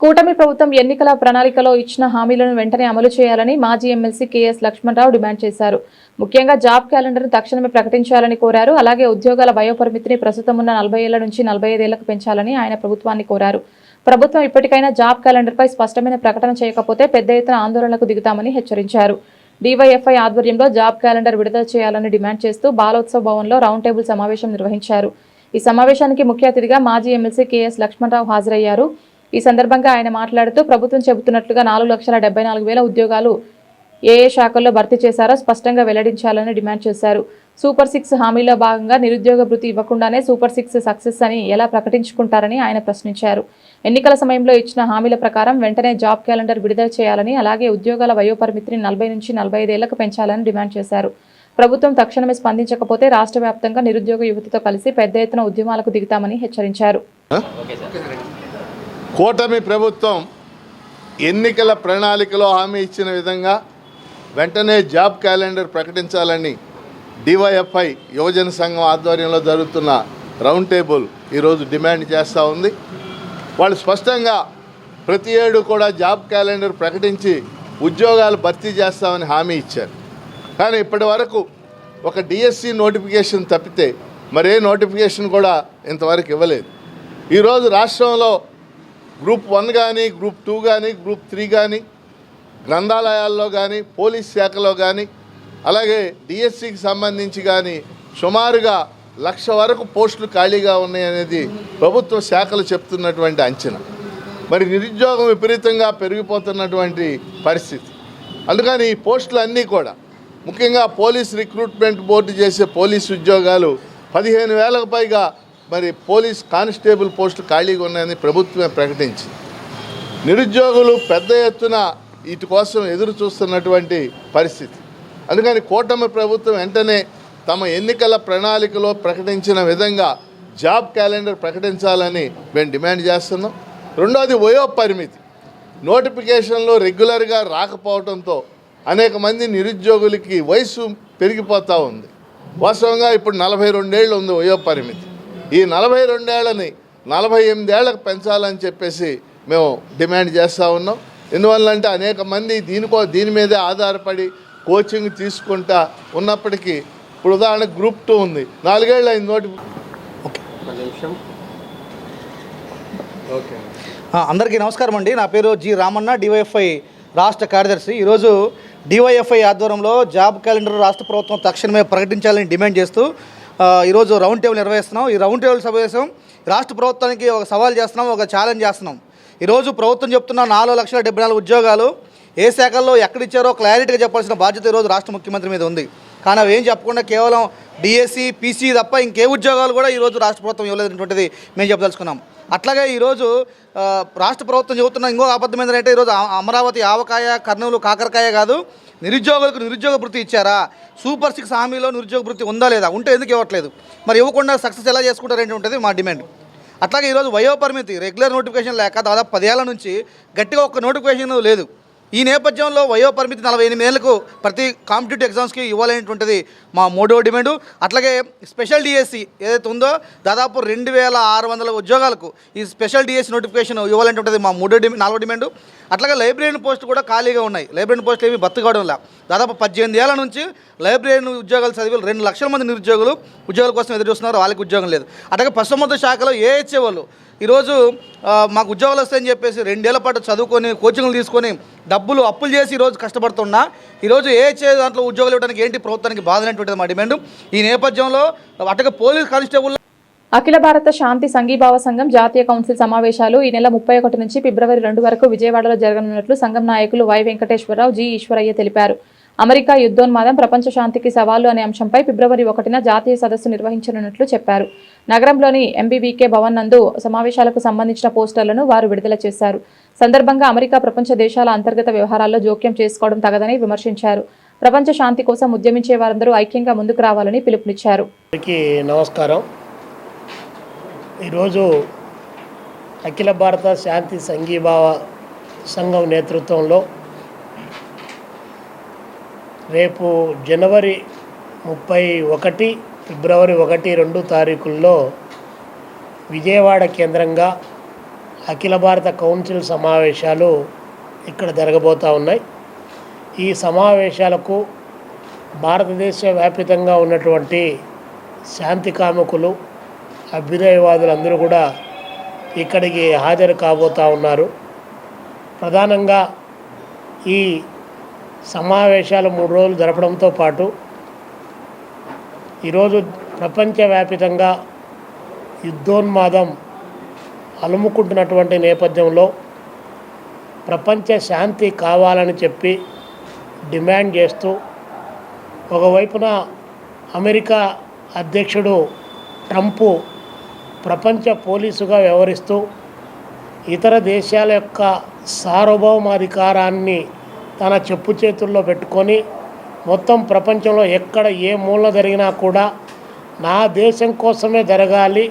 కూటమి ప్రభుత్వం ఎన్నికల ప్రణాళికలో ఇచ్చిన హామీలను వెంటనే అమలు చేయాలని మాజీ ఎమ్మెల్సీ కేఎస్ లక్ష్మణరావు డిమాండ్ చేశారు. ముఖ్యంగా జాబ్ క్యాలెండర్ను తక్షణమే ప్రకటించాలని కోరారు. అలాగే ఉద్యోగాల వయోపరిమితిని ప్రస్తుతం ఉన్న 40 ఏళ్ల నుంచి 45 ఏళ్లకు పెంచాలని ఆయన ప్రభుత్వాన్ని కోరారు. ప్రభుత్వం ఇప్పటికైనా జాబ్ క్యాలెండర్పై స్పష్టమైన ప్రకటన చేయకపోతే పెద్ద ఎత్తున ఆందోళనకు దిగుతామని హెచ్చరించారు. డీవైఎఫ్ఐ ఆధ్వర్యంలో జాబ్ క్యాలెండర్ విడుదల చేయాలని డిమాండ్ చేస్తూ బాలోత్సవ్ భవన్లో రౌండ్ టేబుల్ సమావేశం నిర్వహించారు. ఈ సమావేశానికి ముఖ్య అతిథిగా మాజీ ఎమ్మెల్సీ కేఎస్ లక్ష్మణరావు హాజరయ్యారు. ఈ సందర్భంగా ఆయన మాట్లాడుతూ ప్రభుత్వం చెబుతున్నట్లుగా 4,74,000 ఉద్యోగాలు ఏ శాఖల్లో భర్తీ చేశారో స్పష్టంగా వెల్లడించాలని డిమాండ్ చేశారు. సూపర్ 6 హామీలో భాగంగా నిరుద్యోగ భృతి ఇవ్వకుండానే సూపర్ 6 సక్సెస్ అని ఎలా ప్రకటించుకుంటారని ఆయన ప్రశ్నించారు. ఎన్నికల సమయంలో ఇచ్చిన హామీల ప్రకారం వెంటనే జాబ్ క్యాలెండర్ విడుదల చేయాలని, అలాగే ఉద్యోగాల వయోపరిమితిని 40 నుంచి 45 ఏళ్లకు పెంచాలని డిమాండ్ చేశారు. ప్రభుత్వం తక్షణమే స్పందించకపోతే రాష్ట్ర వ్యాప్తంగా నిరుద్యోగ యువతతో కలిసి పెద్ద ఎత్తున ఉద్యమాలకు దిగుతామని హెచ్చరించారు. కూటమి ప్రభుత్వం ఎన్నికల ప్రణాళికలో హామీ ఇచ్చిన విధంగా వెంటనే జాబ్ క్యాలెండర్ ప్రకటించాలని డివైఎఫ్ఐ యువజన సంఘం ఆధ్వర్యంలో జరుగుతున్న రౌండ్ టేబుల్ ఈరోజు డిమాండ్ చేస్తూ ఉంది. వాళ్ళు స్పష్టంగా ప్రతి ఏడు కూడా జాబ్ క్యాలెండర్ ప్రకటించి ఉద్యోగాలు భర్తీ చేస్తామని హామీ ఇచ్చారు. కానీ ఇప్పటి వరకు ఒక డిఎస్సి నోటిఫికేషన్ తప్పితే మరే నోటిఫికేషన్ కూడా ఇంతవరకు ఇవ్వలేదు. ఈరోజు రాష్ట్రంలో గ్రూప్ 1 కానీ, గ్రూప్ 2 కానీ, గ్రూప్ 3 కానీ, గ్రంథాలయాల్లో కానీ, పోలీస్ శాఖలో కానీ, అలాగే డిఎస్సికి సంబంధించి కానీ సుమారుగా 1,00,000 వరకు పోస్టులు ఖాళీగా ఉన్నాయనేది ప్రభుత్వ శాఖలు చెప్తున్నటువంటి అంచనా. మరి నిరుద్యోగం విపరీతంగా పెరిగిపోతున్నటువంటి పరిస్థితి. అందుకని ఈ పోస్టులు అన్నీ కూడా ముఖ్యంగా పోలీస్ రిక్రూట్మెంట్ బోర్డు చేసే పోలీసు ఉద్యోగాలు 15,000కు పైగా మరి పోలీస్ కానిస్టేబుల్ పోస్టులు ఖాళీగా ఉన్నాయని ప్రభుత్వమే ప్రకటించింది. నిరుద్యోగులు పెద్ద ఎత్తున వీటి కోసం ఎదురు చూస్తున్నటువంటి పరిస్థితి. అందుకని కూటమి ప్రభుత్వం వెంటనే తమ ఎన్నికల ప్రణాళికలో ప్రకటించిన విధంగా జాబ్ క్యాలెండర్ ప్రకటించాలని మేము డిమాండ్ చేస్తున్నాం. రెండోది వయో పరిమితి. నోటిఫికేషన్లో రెగ్యులర్గా రాకపోవడంతో అనేక మంది నిరుద్యోగులకి వయసు పెరిగిపోతూ ఉంది. వాస్తవంగా ఇప్పుడు 42 ఏళ్ళు ఉంది వయో పరిమితి. ఈ 42 ఏళ్ళని 48 ఏళ్ళకు పెంచాలని చెప్పేసి మేము డిమాండ్ చేస్తూ ఉన్నాం. ఎందువల్లంటే అనేక మంది దీని మీదే ఆధారపడి కోచింగ్ తీసుకుంటా ఉన్నప్పటికీ ఇప్పుడు ఉదాహరణకు గ్రూప్ 2 ఉంది, 4 ఏళ్ళు అయింది అందరికీ నమస్కారం అండి. నా పేరు జి రామన్న, డివైఎఫ్ఐ రాష్ట్ర కార్యదర్శి. ఈరోజు డివైఎఫ్ఐ ఆధ్వర్యంలో జాబ్ క్యాలెండర్ రాష్ట్ర ప్రభుత్వం తక్షణమే ప్రకటించాలని డిమాండ్ చేస్తూ ఈరోజు రౌండ్ టేబుల్ నిర్వహిస్తున్నాం. ఈ రౌండ్ టేబుల్ సమావేశం రాష్ట్ర ప్రభుత్వానికి ఒక సవాల్ చేస్తున్నాం, ఒక ఛాలెంజ్ చేస్తున్నాం. ఈరోజు ప్రభుత్వం చెప్తున్న 4,74,000 ఉద్యోగాలు ఏ శాఖల్లో ఎక్కడిచ్చారో క్లారిటీగా చెప్పాల్సిన బాధ్యత ఈరోజు రాష్ట్ర ముఖ్యమంత్రి మీద ఉంది. కానీ అవి ఏం చెప్పకుండా కేవలం డిఎస్సి, పీసీ తప్ప ఇంకే ఉద్యోగాలు కూడా ఈరోజు రాష్ట్ర ప్రభుత్వం ఇవ్వలేదనేటువంటిది మేము చెప్పదలుచుకున్నాం. అట్లాగే ఈరోజు రాష్ట్ర ప్రభుత్వం చెబుతున్న ఇంకో అబద్ధం ఏంటంటే ఈరోజు అమరావతి ఆవకాయ, కర్నూలు కాకరకాయ కాదు, నిరుద్యోగులకు నిరుద్యోగ భృతి ఇచ్చారా? సూపర్ 6 హామీలో నిరుద్యోగ భృతి ఉందా లేదా? ఉంటే ఎందుకు ఇవ్వట్లేదు? మరి ఇవ్వకుండా సక్సెస్ ఎలా చేసుకుంటారేంటి ఉంటుంది మా డిమాండ్. అట్లాగే ఈరోజు వయోపరిమితి రెగ్యులర్ నోటిఫికేషన్ లేక దాదాపు 10 ఏళ్ల నుంచి గట్టిగా ఒక్క నోటిఫికేషన్ లేదు. ఈ నేపథ్యంలో వయోపరిమితి 48 ఏళ్లకు ప్రతి కాంపిటేటివ్ ఎగ్జామ్స్కి ఇవ్వాలనేటువంటిది మా 3వ డిమాండు. అట్లాగే స్పెషల్ డిఎస్సి ఏదైతే ఉందో దాదాపు 2600 ఉద్యోగాలకు ఈ స్పెషల్ డిఎస్సి నోటిఫికేషన్ ఇవ్వాలనేటువంటిది మా 4వ డిమాండు. అట్లాగే లైబ్రరీయన్ పోస్టులు కూడా ఖాళీగా ఉన్నాయి. లైబ్రరీయన్ పోస్టులు ఏమి బతుకోవడంలా దాదాపు 18 ఏళ్ల నుంచి లైబ్రరీయన్ ఉద్యోగాలు చదివి 2 లక్షల మంది నిరుద్యోగులు ఉద్యోగాల కోసం ఎదురు చూస్తున్నారు, వాళ్ళకి ఉద్యోగం లేదు. అట్లాగే పశుసంవర్ధక శాఖలో ఏహెచ్ఏ వాళ్ళు ఈరోజు మాకు ఉద్యోగాలు వస్తాయని చెప్పేసి 2 ఏళ్ల పాటు చదువుకొని కోచింగ్లు తీసుకొని డబ్బులు అప్పులు చేసి ఈరోజు కష్టపడుతున్నా ఈరోజు ఏహెచ్ఏ దాంట్లో ఉద్యోగాలు ఇవ్వడానికి ఏంటి ప్రభుత్వానికి బాధ అనేటువంటిది మా డిమాండ్. ఈ నేపథ్యంలో అట్లాగే పోలీస్ కానిస్టేబుల్ అఖిల భారత శాంతి సంఘీభావ సంఘం జాతీయ కౌన్సిల్ సమావేశాలు ఈ నెల 31 నుంచి ఫిబ్రవరి 2 వరకు విజయవాడలో జరగనున్నట్లు సంఘం నాయకులు వై వెంకటేశ్వరరావు, జి ఈశ్వరయ్య తెలిపారు. అమెరికా యుద్ధోన్మాదం ప్రపంచ శాంతికి సవాలు అనే అంశంపై ఫిబ్రవరి 1న జాతీయ సదస్సు నిర్వహించనున్నట్లు చెప్పారు. నగరంలోని ఎంబీవీకే భవన్ నందు సమావేశాలకు సంబంధించిన పోస్టర్లను వారు విడుదల చేశారు. సందర్భంగా అమెరికా ప్రపంచ దేశాల అంతర్గత వ్యవహారాల్లో జోక్యం చేసుకోవడం తగదని విమర్శించారు. ప్రపంచ శాంతి కోసం ఉద్యమించే వారందరూ ఐక్యంగా ముందుకు రావాలని పిలుపునిచ్చారు. నమస్కారం. ఈరోజు అఖిల భారత శాంతి సంఘీభావ సంఘం నేతృత్వంలో రేపు జనవరి 31, ఫిబ్రవరి 1, 2 తారీఖుల్లో విజయవాడ కేంద్రంగా అఖిల భారత కౌన్సిల్ సమావేశాలు ఇక్కడ జరగబోతూ ఉన్నాయి. ఈ సమావేశాలకు భారతదేశ వ్యాప్తంగా ఉన్నటువంటి శాంతి కాముకులు, అభ్యుదయవాదులు అందరూ కూడా ఇక్కడికి హాజరు కాబోతూ ఉన్నారు. ప్రధానంగా ఈ సమావేశాలు 3 రోజులు జరపడంతో పాటు ఈరోజు ప్రపంచవ్యాప్తంగా యుద్ధోన్మాదం అలుముకుంటున్నటువంటి నేపథ్యంలో ప్రపంచ శాంతి కావాలని చెప్పి డిమాండ్ చేస్తూ ఒకవైపున అమెరికా అధ్యక్షుడు ట్రంప్ ప్రపంచ పోలీసుగా వ్యవహరిస్తూ ఇతర దేశాల యొక్క సార్వభౌమాధికారాన్ని తన చెప్పు చేతుల్లో పెట్టుకొని మొత్తం ప్రపంచంలో ఎక్కడ ఏ మూల జరిగినా కూడా నా దేశం కోసమే జరగాలి,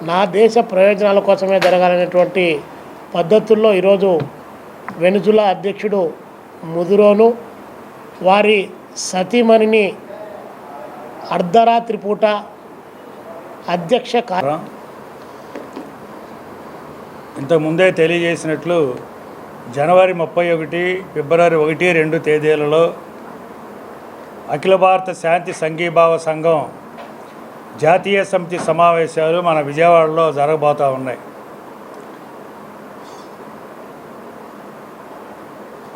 నా దేశ ప్రయోజనాల కోసమే జరగాలనేటువంటి పద్ధతుల్లో ఈరోజు వెనుజులా అధ్యక్షుడు ముదురోను వారి సతీమణిని అర్ధరాత్రి పూట అధ్యక్ష ఇంతకుముందే తెలియజేసినట్లు జనవరి 31, ఫిబ్రవరి 1, 2 తేదీలలో అఖిల భారత శాంతి సంఘీభావ సంఘం జాతీయ సమితి సమావేశాలు మన విజయవాడలో జరగబోతూ ఉన్నాయి.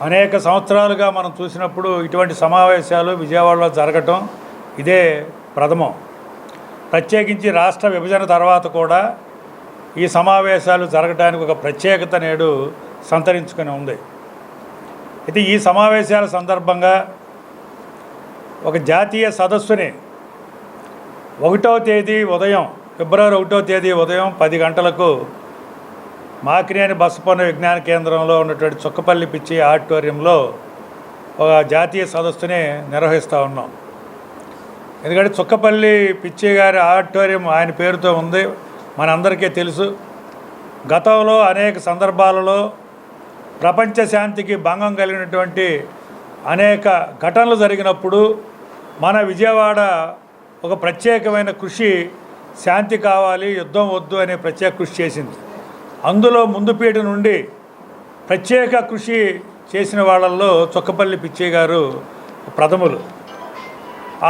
అనేక సంవత్సరాలుగా మనం చూసినప్పుడు ఇటువంటి సమావేశాలు విజయవాడలో జరగటం ఇదే ప్రథమం. ప్రత్యేకించి రాష్ట్ర విభజన తర్వాత కూడా ఈ సమావేశాలు జరగడానికి ఒక ప్రత్యేకత నేడు సంతరించుకొని ఉంది. అయితే ఈ సమావేశాల సందర్భంగా ఒక జాతీయ సదస్సుని 1వ తేదీ ఉదయం, ఫిబ్రవరి 1వ తేదీ ఉదయం 10 గంటలకు మాకినేని బసపన్న విజ్ఞాన కేంద్రంలో ఉన్నటువంటి చుక్కపల్లి పిచ్చి ఆడిటోరియంలో ఒక జాతీయ సదస్సుని నిర్వహిస్తూ ఉన్నాం. ఎందుకంటే చుక్కపల్లి పిచ్చి గారి ఆడిటోరియం ఆయన పేరుతో ఉంది, మనందరికీ తెలుసు. గతంలో అనేక సందర్భాలలో ప్రపంచ శాంతికి భంగం కలిగినటువంటి అనేక ఘటనలు జరిగినప్పుడు మన విజయవాడ ఒక ప్రత్యేకమైన కృషి, శాంతి కావాలి, యుద్ధం వద్దు అనే ప్రత్యేక కృషి చేసింది. అందులో ముందుపీట నుండి ప్రత్యేక కృషి చేసిన వాళ్ళల్లో చుక్కపల్లి పిచ్చయ్య గారు ప్రథములు.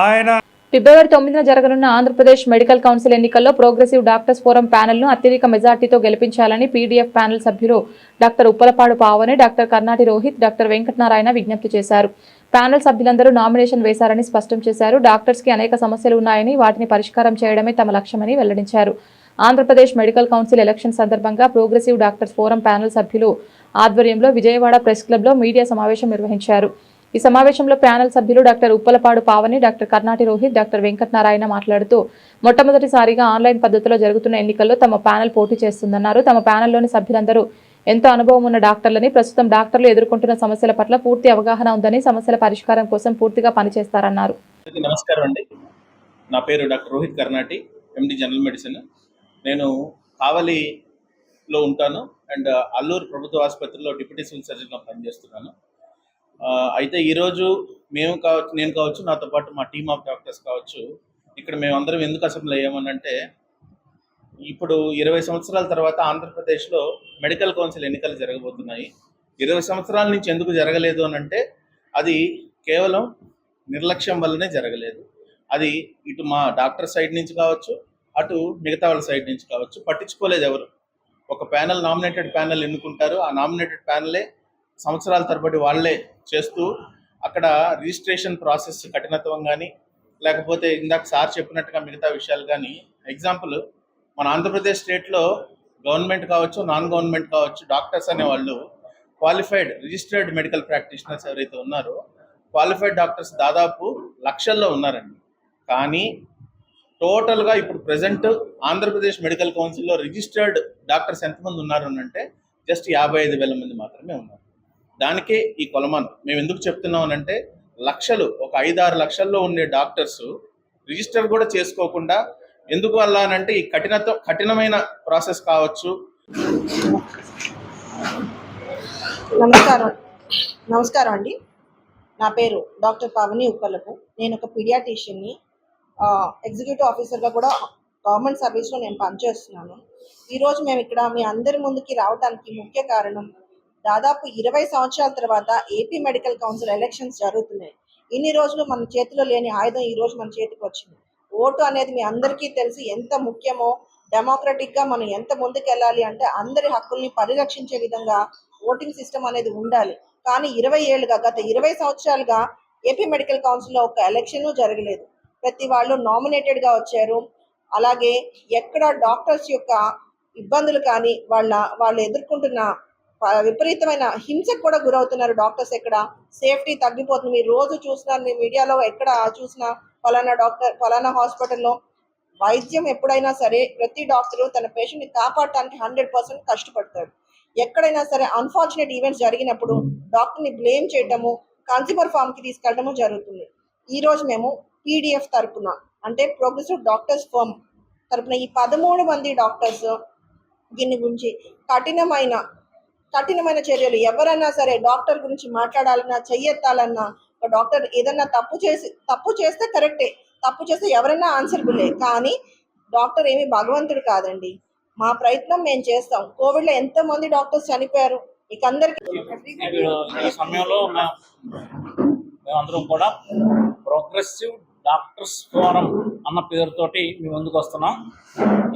ఆయన ఫిబ్రవరి 9న జరగనున్న ఆంధ్రప్రదేశ్ మెడికల్ కౌన్సిల్ ఎన్నికల్లో ప్రోగ్రెసివ్ డాక్టర్స్ ఫోరం ప్యానెల్ను అత్యధిక మెజార్టీతో గెలిపించాలని పీడీఎఫ్ ప్యానెల్ సభ్యులు doctor Uppalapadu Pavani, doctor Karnati Rohit, doctor Venkatanarayana విజ్ఞప్తి చేశారు. ప్యానెల్ సభ్యులందరూ నామినేషన్ వేశారని స్పష్టం చేశారు. డాక్టర్స్కి అనేక సమస్యలు ఉన్నాయని వాటిని పరిష్కారం చేయడమే తమ లక్ష్యమని వెల్లడించారు. ఆంధ్రప్రదేశ్ మెడికల్ కౌన్సిల్ ఎలక్షన్ సందర్భంగా ప్రోగ్రెసివ్ డాక్టర్స్ ఫోరం ప్యానెల్ సభ్యులు ఆధ్వర్యంలో విజయవాడ ప్రెస్ క్లబ్లో మీడియా సమావేశం నిర్వహించారు. ఈ సమావేశంలో ప్యానెల్ సభ్యులు doctor Uppalapadu Pavani, doctor Karnati Rohit, doctor Venkatanarayana మాట్లాడుతూ మొట్టమొదటిసారిగా ఆన్లైన్ పద్ధతిలో జరుగుతున్న ఎన్నికల్లో తమ ప్యానెల్ పోటీ చేస్తుందన్నారు. తమ ప్యానెల్లోని సభ్యులందరూ ఎంతో అనుభవం ఉన్న డాక్టర్లని, ప్రస్తుతం డాక్టర్లు ఎదుర్కొంటున్న సమస్యల పట్ల పూర్తి అవగాహన ఉందని, సమస్యల పరిష్కారం కోసం పూర్తిగా పనిచేస్తారన్నారు. నమస్కారం అండి, నా పేరు డాక్టర్ రోహిత్ కర్నాటి, ఎండి జనరల్ మెడిసిన్. నేను కావలిలో ఉంటాను అండ్ అల్లూరు ప్రభుత్వ ఆసుపత్రిలో డిప్యూటీ సివిల్ సర్జన్గా పనిచేస్తున్నాను. అయితే ఈరోజు నేను కావచ్చు, నాతో పాటు మా టీమ్ ఆఫ్ డాక్టర్స్ కావచ్చు, ఇక్కడ మేమందరం ఎందుకు అసెంబ్లీ అయ్యామనంటే, ఇప్పుడు 20 సంవత్సరాల తర్వాత ఆంధ్రప్రదేశ్లో మెడికల్ కౌన్సిల్ ఎన్నికలు జరగబోతున్నాయి. 20 సంవత్సరాల నుంచి ఎందుకు జరగలేదు అని అంటే, అది కేవలం నిర్లక్ష్యం వల్లనే జరగలేదు. అది ఇటు మా డాక్టర్ సైడ్ నుంచి కావచ్చు, అటు మిగతా వాళ్ళ సైడ్ నుంచి కావచ్చు, పట్టించుకోలేదు ఎవరు. ఒక ప్యానెల్, నామినేటెడ్ ప్యానెల్ ఎన్నుకుంటారు. ఆ నామినేటెడ్ ప్యానెలే సంవత్సరాల తరబడి వాళ్ళే చేస్తూ అక్కడ రిజిస్ట్రేషన్ ప్రాసెస్ కఠినత్వం కానీ, లేకపోతే ఇందాక సార్ చెప్పినట్టుగా మిగతా విషయాలు కానీ, ఎగ్జాంపుల్ మన ఆంధ్రప్రదేశ్ స్టేట్లో గవర్నమెంట్ కావచ్చు, నాన్ గవర్నమెంట్ కావచ్చు, డాక్టర్స్ అనేవాళ్ళు క్వాలిఫైడ్ రిజిస్టర్డ్ మెడికల్ ప్రాక్టీషనర్స్ ఎవరైతే ఉన్నారో, క్వాలిఫైడ్ డాక్టర్స్ దాదాపు లక్షల్లో ఉన్నారండి. కానీ టోటల్గా ఇప్పుడు ప్రజెంట్ ఆంధ్రప్రదేశ్ మెడికల్ కౌన్సిల్లో రిజిస్టర్డ్ డాక్టర్స్ ఎంతమంది ఉన్నారు అని అంటే జస్ట్ 55,000 మంది మాత్రమే ఉన్నారు. దానికే ఈ కొలమానం. మేము ఎందుకు చెప్తున్నాం అంటే, లక్షలు, ఒక 5-6 లక్షల్లో ఉండే డాక్టర్స్ రిజిస్టర్ కూడా చేసుకోకుండా, ఎందుకు వల్ల అని అంటే ఈ కఠినమైన ప్రాసెస్ కావచ్చు. నమస్కారం అండి, నా పేరు డాక్టర్ పావని ఉప్పలపు. నేను ఒక పీడియాట్రిషియన్ని, ఎగ్జిక్యూటివ్ ఆఫీసర్గా కూడా గవర్నమెంట్ సర్వీస్లో నేను పనిచేస్తున్నాను. ఈరోజు మేము ఇక్కడ మీ అందరి ముందుకి రావడానికి ముఖ్య కారణం, దాదాపు 20 సంవత్సరాల తర్వాత ఏపీ మెడికల్ కౌన్సిల్ ఎలక్షన్స్ జరుగుతున్నాయి. ఇన్ని రోజులు మన చేతిలో లేని ఆయుధం ఈ రోజు మన చేతికి వచ్చింది. ఓటు అనేది మీ అందరికీ తెలిసి ఎంత ముఖ్యమో, డెమోక్రటిక్గా మనం ఎంత ముందుకు వెళ్ళాలి అంటే అందరి హక్కుల్ని పరిరక్షించే విధంగా ఓటింగ్ సిస్టమ్ అనేది ఉండాలి. కానీ గత 20 సంవత్సరాలుగా ఏపీ మెడికల్ కౌన్సిల్లో ఒక ఎలక్షను జరగలేదు. ప్రతి వాళ్ళు నామినేటెడ్గా వచ్చారు. అలాగే ఎక్కడ డాక్టర్స్ యొక్క ఇబ్బందులు కానీ, వాళ్ళు ఎదుర్కొంటున్న విపరీతమైన హింసకు కూడా గురవుతున్నారు డాక్టర్స్. ఎక్కడ సేఫ్టీ తగ్గిపోతుంది. మీరు రోజు చూసినా, మీ మీడియాలో ఎక్కడ చూసినా ఫలానా హాస్పిటల్లో వైద్యం ఎప్పుడైనా సరే ప్రతి డాక్టరు తన పేషెంట్ని కాపాడటానికి 100% కష్టపడతాడు. ఎక్కడైనా సరే అన్ఫార్చునేట్ ఈవెంట్స్ జరిగినప్పుడు డాక్టర్ని బ్లేమ్ చేయటము, కన్స్యూమర్ ఫామ్కి తీసుకెళ్ళడము జరుగుతుంది. ఈరోజు మేము పీడిఎఫ్ తరపున, అంటే ప్రోగ్రెసివ్ డాక్టర్స్ ఫర్మ్ తరపున ఈ 13 మంది డాక్టర్స్ దీని గురించి కఠినమైన చర్యలు, ఎవరైనా సరే డాక్టర్ గురించి మాట్లాడాలన్నా, చెయ్యెత్తాలన్నా, ఒక డాక్టర్ ఏదన్నా తప్పు చేస్తే కరెక్టే, తప్పు చేస్తే ఎవరైనా ఆన్సరబులే. కానీ డాక్టర్ ఏమి భగవంతుడు కాదండి. మా ప్రయత్నం మేము చేస్తాం. కోవిడ్లో ఎంతమంది డాక్టర్స్ చనిపోయారు మీకు అందరికీ. ఈ సమయంలో మేమందరం కూడా ప్రోగ్రెసివ్ డాక్టర్స్ ఫోరం అన్న పేరుతోటి మేము ముందుకు వస్తున్నాం.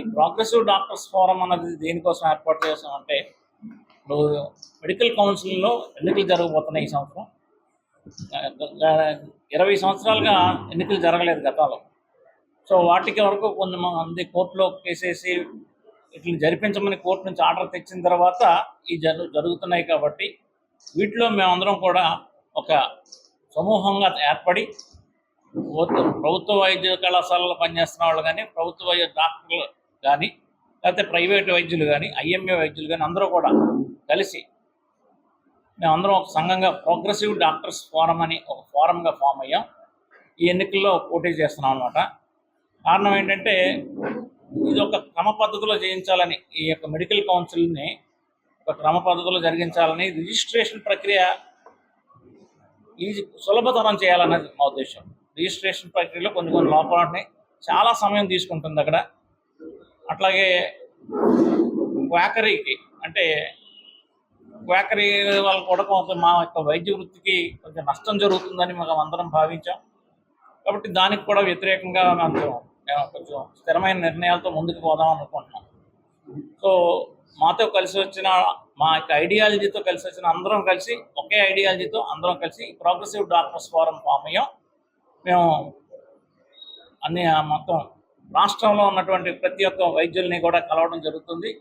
ఈ ప్రోగ్రెసివ్ డాక్టర్స్ ఫోరం అన్నది దేనికోసం ఏర్పాటు చేస్తామంటే, ఇప్పుడు మెడికల్ కౌన్సిల్లో ఎన్నికలు జరగబోతున్నాయి. ఈ సంవత్సరం 20 సంవత్సరాలుగా ఎన్నికలు జరగలేదు గతంలో. సో వాటికి వరకు కొంతమంది కోర్టులో కేసేసి వీటిని జరిపించమని కోర్టు నుంచి ఆర్డర్ తెచ్చిన తర్వాత ఈ జరుగుతున్నాయి. కాబట్టి వీటిలో మేమందరం కూడా ఒక సమూహంగా ఏర్పడి, ప్రభుత్వ వైద్య కళాశాలలో పనిచేస్తున్న వాళ్ళు కానీ, ప్రభుత్వ వైద్య డాక్టర్లు కానీ, లేకపోతే ప్రైవేట్ వైద్యులు కానీ, ఐఎంఏ వైద్యులు కానీ అందరూ కూడా కలిసి మేమందరం ఒక సంఘంగా ప్రోగ్రెసివ్ డాక్టర్స్ ఫోరం అని ఒక ఫోరంగా ఫామ్ అయ్యాం. ఈ ఎన్నికల్లో పోటీ చేస్తున్నాం అన్నమాట. కారణం ఏంటంటే, ఇది ఒక క్రమ పద్ధతిలో చేయించాలని, ఈ యొక్క మెడికల్ కౌన్సిల్ని ఒక క్రమ పద్ధతిలో జరిగించాలని, రిజిస్ట్రేషన్ ప్రక్రియ సులభతరం చేయాలన్నది మా ఉద్దేశం. రిజిస్ట్రేషన్ ప్రక్రియలో కొన్ని లోపాలని చాలా సమయం తీసుకుంటుంది అక్కడ. అట్లాగే క్వాకరీకి, అంటే క్వాకరీ వాళ్ళు కూడా మా యొక్క వైద్య వృత్తికి కొంచెం నష్టం జరుగుతుందని మనం అందరం భావించాం. కాబట్టి దానికి కూడా వ్యతిరేకంగా మేము కొంచెం స్థిరమైన నిర్ణయాలతో ముందుకు పోదాం అనుకుంటున్నాం. సో మాతో కలిసి వచ్చిన, మా యొక్క ఐడియాలజీతో కలిసి వచ్చిన అందరం కలిసి, ఒకే ఐడియాలజీతో అందరం కలిసి ప్రోగ్రెసివ్ డాక్టర్స్ ఫోరం ఫామ్ అయ్యాం. మేము అన్ని మొత్తం రాష్ట్రంలో ఉన్నటువంటి ప్రతి ఒక్క వైద్యుల్ని కూడా కలవడం జరుగుతుంది.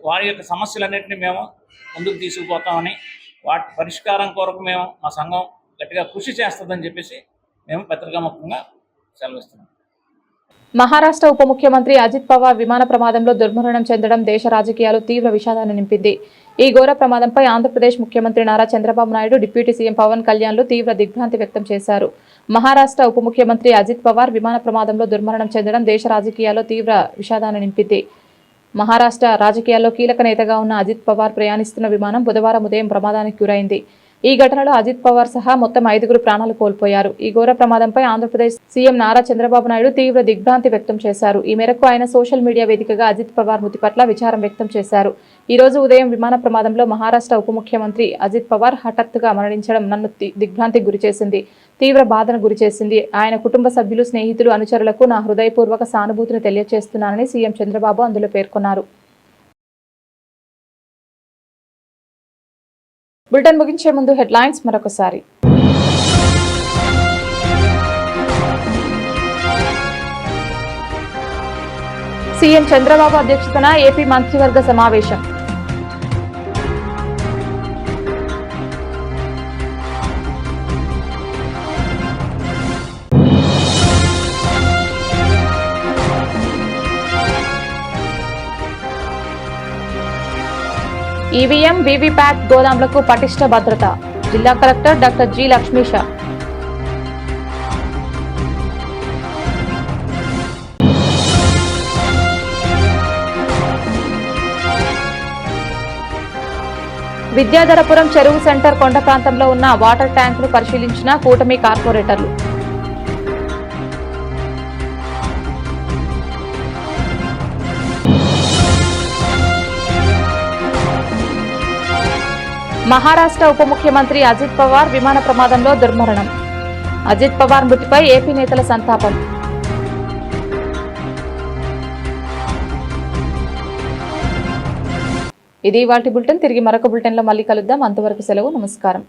వారి యొక్క సమస్యలన్నింటినీ మేము ముందుకు తీసుకుపోతామని, వాటి పరిష్కారం కొరకు మేము మా సంఘం గట్టిగా కృషి చేస్తుందని చెప్పేసి మేము పత్రికాముఖంగా సెలవిస్తున్నాం. మహారాష్ట్ర ఉప ముఖ్యమంత్రి అజిత్ పవార్ విమాన ప్రమాదంలో దుర్మరణం చెందడం దేశ రాజకీయాలు తీవ్ర విషాదాన్ని నింపింది. ఈ ఘోర ప్రమాదంపై ఆంధ్రప్రదేశ్ ముఖ్యమంత్రి నారా చంద్రబాబు నాయుడు, డిప్యూటీ సీఎం పవన్ కళ్యాణ్లు తీవ్ర దిగ్భ్రాంతి వ్యక్తం చేశారు. మహారాష్ట్ర ఉప ముఖ్యమంత్రి అజిత్ పవార్ విమాన ప్రమాదంలో దుర్మరణం చెందడం దేశ రాజకీయాల్లో తీవ్ర విషాదాన్ని నింపింది. మహారాష్ట్ర రాజకీయాల్లో కీలక నేతగా ఉన్న అజిత్ పవార్ ప్రయాణిస్తున్న విమానం బుధవారం ఉదయం ప్రమాదానికి గురైంది. ఈ ఘటనలో అజిత్ పవార్ సహా మొత్తం 5గురు ప్రాణాలు కోల్పోయారు. ఈ ఘోర ప్రమాదంపై ఆంధ్రప్రదేశ్ సీఎం నారా చంద్రబాబు నాయుడు తీవ్ర దిగ్భ్రాంతి వ్యక్తం చేశారు. ఈ మేరకు ఆయన సోషల్ మీడియా వేదికగా అజిత్ పవార్ మృతి పట్ల విచారం వ్యక్తం చేశారు. ఈ రోజు ఉదయం విమాన ప్రమాదంలో మహారాష్ట్ర ఉప ముఖ్యమంత్రి అజిత్ పవార్ హఠాత్తుగా మరణించడం నన్ను దిగ్భ్రాంతికి గురిచేసింది, తీవ్ర బాధను గురిచేసింది. ఆయన కుటుంబ సభ్యులు, స్నేహితులు, అనుచరులకు నా హృదయపూర్వక సానుభూతిని తెలియజేస్తున్నానని సీఎం చంద్రబాబు అందులో పేర్కొన్నారు. బులెటిన్ ముగించే ముందు హెడ్లైన్స్ మరొకసారి. సీఎం చంద్రబాబు అధ్యక్షతన ఏపీ మంత్రివర్గ సమావేశం. ఈవీఎం, వీవీప్యాట్ గోదాంలకు పటిష్ట భద్రత. జిల్లా collector doctor G Lakshmisha. Vidyadharapuram చెరువు సెంటర్ కొండ ప్రాంతంలో ఉన్న వాటర్ ట్యాంకును పరిశీలించిన కూటమి కార్పొరేటర్లు. మహారాష్ట్ర ఉప ముఖ్యమంత్రి అజిత్ పవార్ విమాన ప్రమాదంలో దుర్మరణం. అజిత్ పవార్ మృతిపై ఏపీ నేతల సంతాపం. ఇది ఇవాల్టి బులెటిన్. తిరిగి మరొక బులెటిన్లో మళ్ళీ కలుద్దాం. అంతవరకు సెలవు. నమస్కారం.